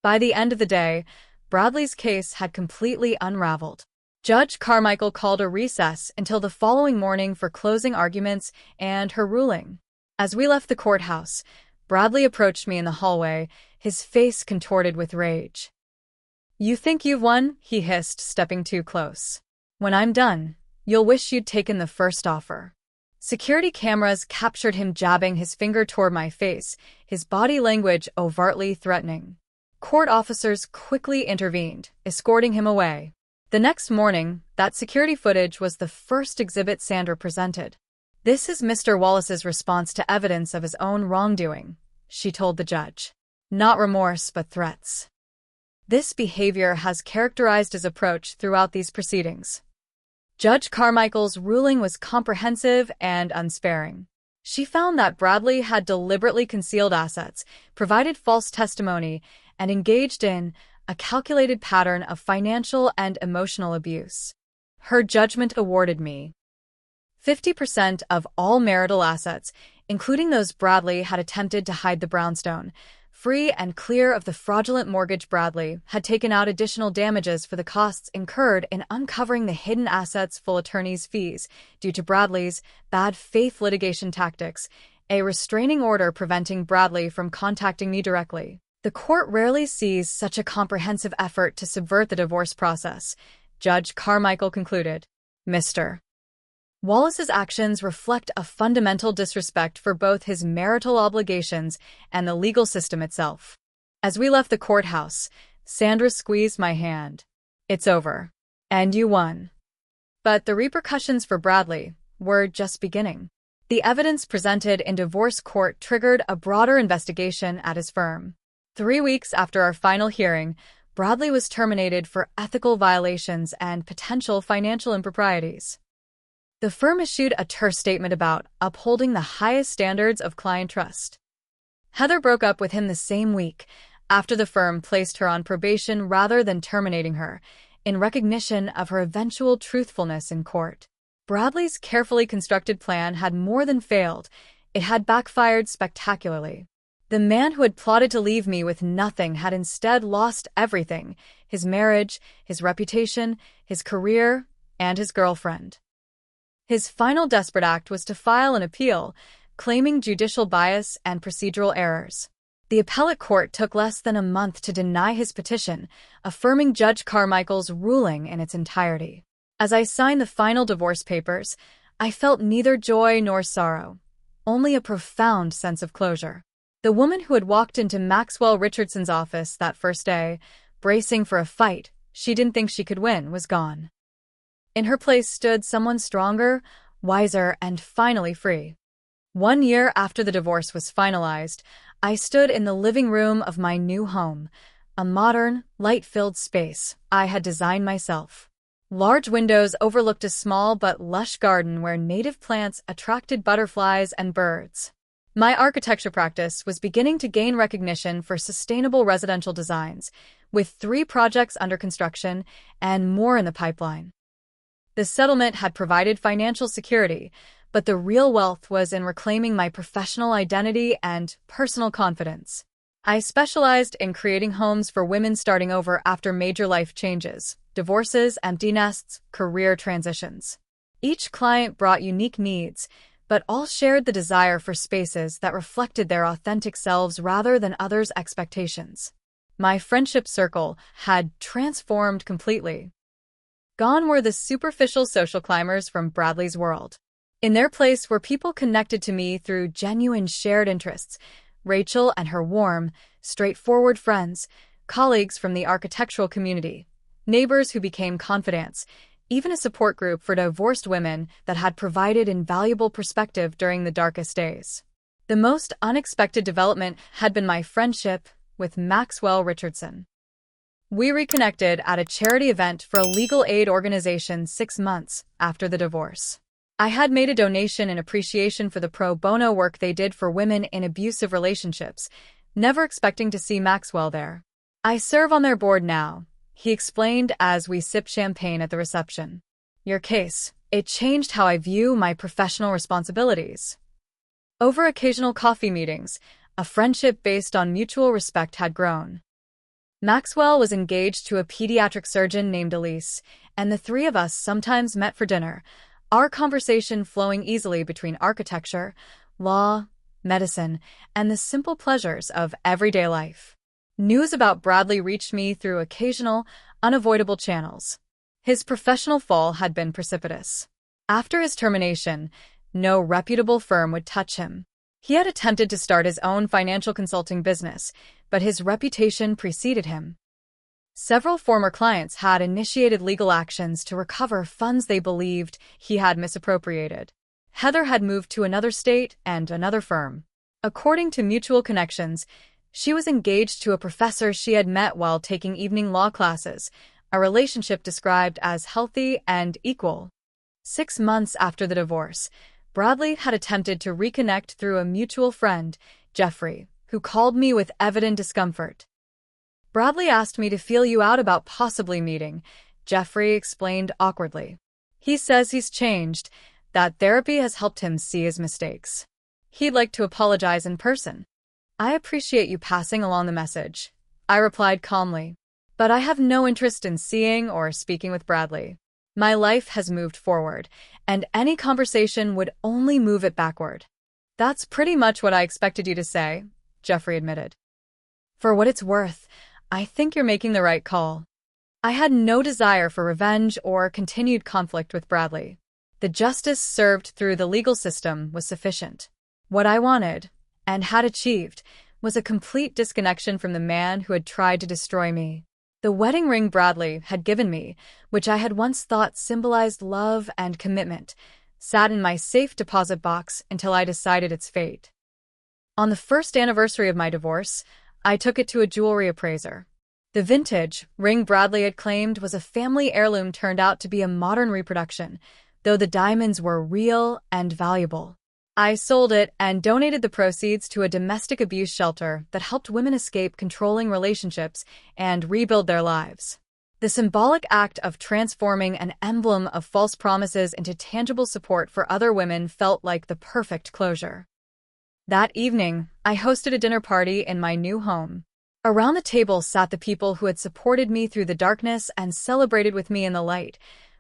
S1: By the end of the day, Bradley's case had completely unraveled. Judge Carmichael called a recess until the following morning for closing arguments and her ruling. As we left the courthouse, Bradley approached me in the hallway, his face contorted with rage. "You think you've won?" he hissed, stepping too close. "When I'm done, you'll wish you'd taken the first offer." Security cameras captured him jabbing his finger toward my face, his body language overtly threatening. Court officers quickly intervened, escorting him away. The next morning, that security footage was the first exhibit Sandra presented. "This is Mr. Wallace's response to evidence of his own wrongdoing," she told the judge. "Not remorse, but threats." This behavior has characterized his approach throughout these proceedings. Judge Carmichael's ruling was comprehensive and unsparing. She found that Bradley had deliberately concealed assets, provided false testimony, and engaged in a calculated pattern of financial and emotional abuse. Her judgment awarded me 50% of all marital assets, including those Bradley had attempted to hide the brownstone. Free and clear of the fraudulent mortgage, Bradley had taken out additional damages for the costs incurred in uncovering the hidden assets, full attorney's fees due to Bradley's bad faith litigation tactics, a restraining order preventing Bradley from contacting me directly. The court rarely sees such a comprehensive effort to subvert the divorce process, Judge Carmichael concluded. Mr. Wallace's actions reflect a fundamental disrespect for both his marital obligations and the legal system itself. As we left the courthouse, Sandra squeezed my hand. "It's over. And you won." But the repercussions for Bradley were just beginning. The evidence presented in divorce court triggered a broader investigation at his firm. 3 weeks after our final hearing, Bradley was terminated for ethical violations and potential financial improprieties. The firm issued a terse statement about upholding the highest standards of client trust. Heather broke up with him the same week, after the firm placed her on probation rather than terminating her, in recognition of her eventual truthfulness in court. Bradley's carefully constructed plan had more than failed, it had backfired spectacularly. The man who had plotted to leave me with nothing had instead lost everything: his marriage, his reputation, his career, and his girlfriend. His final desperate act was to file an appeal, claiming judicial bias and procedural errors. The appellate court took less than a month to deny his petition, affirming Judge Carmichael's ruling in its entirety. As I signed the final divorce papers, I felt neither joy nor sorrow, only a profound sense of closure. The woman who had walked into Maxwell Richardson's office that first day, bracing for a fight she didn't think she could win, was gone. In her place stood someone stronger, wiser, and finally free. 1 year after the divorce was finalized, I stood in the living room of my new home, a modern, light-filled space I had designed myself. Large windows overlooked a small but lush garden where native plants attracted butterflies and birds. My architecture practice was beginning to gain recognition for sustainable residential designs, with 3 projects under construction and more in the pipeline. The settlement had provided financial security, but the real wealth was in reclaiming my professional identity and personal confidence. I specialized in creating homes for women starting over after major life changes, divorces, empty nests, career transitions. Each client brought unique needs, but all shared the desire for spaces that reflected their authentic selves rather than others' expectations. My friendship circle had transformed completely. Gone were the superficial social climbers from Bradley's world. In their place were people connected to me through genuine shared interests: Rachel and her warm, straightforward friends, colleagues from the architectural community, neighbors who became confidants, even a support group for divorced women that had provided invaluable perspective during the darkest days. The most unexpected development had been my friendship with Maxwell Richardson. We reconnected at a charity event for a legal aid organization 6 months after the divorce. I had made a donation in appreciation for the pro bono work they did for women in abusive relationships, never expecting to see Maxwell there. "I serve on their board now," he explained as we sipped champagne at the reception. "Your case, it changed how I view my professional responsibilities." Over occasional coffee meetings, a friendship based on mutual respect had grown. Maxwell was engaged to a pediatric surgeon named Elise, and the three of us sometimes met for dinner, our conversation flowing easily between architecture, law, medicine, and the simple pleasures of everyday life. News about Bradley reached me through occasional, unavoidable channels. His professional fall had been precipitous. After his termination, no reputable firm would touch him. He had attempted to start his own financial consulting business, but his reputation preceded him. Several former clients had initiated legal actions to recover funds they believed he had misappropriated. Heather had moved to another state and another firm. According to mutual connections, she was engaged to a professor she had met while taking evening law classes, a relationship described as healthy and equal. 6 months after the divorce, Bradley had attempted to reconnect through a mutual friend, Jeffrey, who called me with evident discomfort. "Bradley asked me to feel you out about possibly meeting," Jeffrey explained awkwardly. "He says he's changed, that therapy has helped him see his mistakes. He'd like to apologize in person." "I appreciate you passing along the message," I replied calmly. "But I have no interest in seeing or speaking with Bradley. My life has moved forward, and any conversation would only move it backward." "That's pretty much what I expected you to say," Jeffrey admitted. "For what it's worth, I think you're making the right call." I had no desire for revenge or continued conflict with Bradley. The justice served through the legal system was sufficient. What I wanted, and had achieved, was a complete disconnection from the man who had tried to destroy me. The wedding ring Bradley had given me, which I had once thought symbolized love and commitment, sat in my safe deposit box until I decided its fate. On the first anniversary of my divorce, I took it to a jewelry appraiser. The vintage ring Bradley had claimed was a family heirloom turned out to be a modern reproduction, though the diamonds were real and valuable. I sold it and donated the proceeds to a domestic abuse shelter that helped women escape controlling relationships and rebuild their lives. The symbolic act of transforming an emblem of false promises into tangible support for other women felt like the perfect closure. That evening, I hosted a dinner party in my new home. Around the table sat the people who had supported me through the darkness and celebrated with me in the light: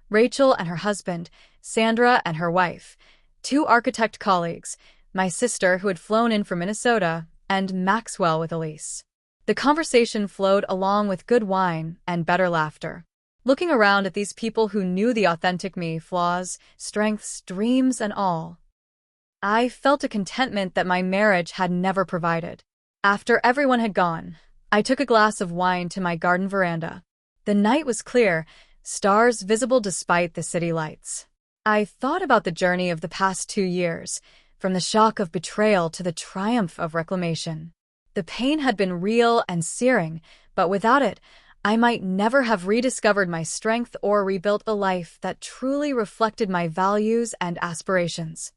S1: Rachel and her husband, Sandra and her wife, 2 architect colleagues, my sister who had flown in from Minnesota, and Maxwell with Elise. The conversation flowed along with good wine and better laughter. Looking around at these people who knew the authentic me, flaws, strengths, dreams, and all, I felt a contentment that my marriage had never provided. After everyone had gone, I took a glass of wine to my garden veranda. The night was clear, stars visible despite the city lights. I thought about the journey of the past 2 years, from the shock of betrayal to the triumph of reclamation. The pain had been real and searing, but without it, I might never have rediscovered my strength or rebuilt a life that truly reflected my values and aspirations.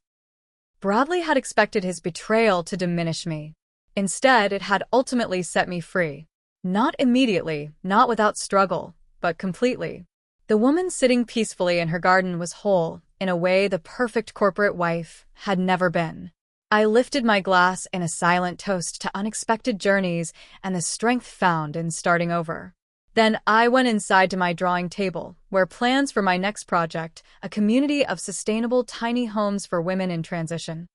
S1: Bradley had expected his betrayal to diminish me. Instead, it had ultimately set me free. Not immediately, not without struggle, but completely. The woman sitting peacefully in her garden was whole, in a way the perfect corporate wife had never been. I lifted my glass in a silent toast to unexpected journeys and the strength found in starting over. Then I went inside to my drawing table, where plans for my next project, a community of sustainable tiny homes for women in transition,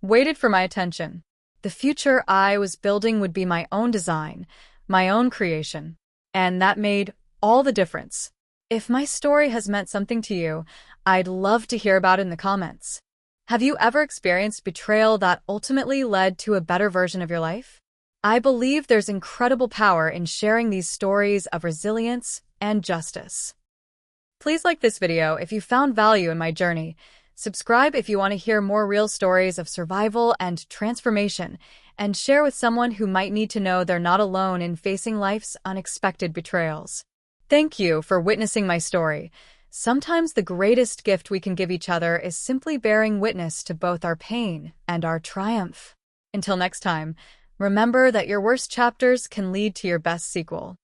S1: waited for my attention. The future I was building would be my own design, my own creation, and that made all the difference. If my story has meant something to you, I'd love to hear about it in the comments. Have you ever experienced betrayal that ultimately led to a better version of your life? I believe there's incredible power in sharing these stories of resilience and justice. Please like this video if you found value in my journey. Subscribe if you want to hear more real stories of survival and transformation, and share with someone who might need to know they're not alone in facing life's unexpected betrayals. Thank you for witnessing my story. Sometimes the greatest gift we can give each other is simply bearing witness to both our pain and our triumph. Until next time, remember that your worst chapters can lead to your best sequel.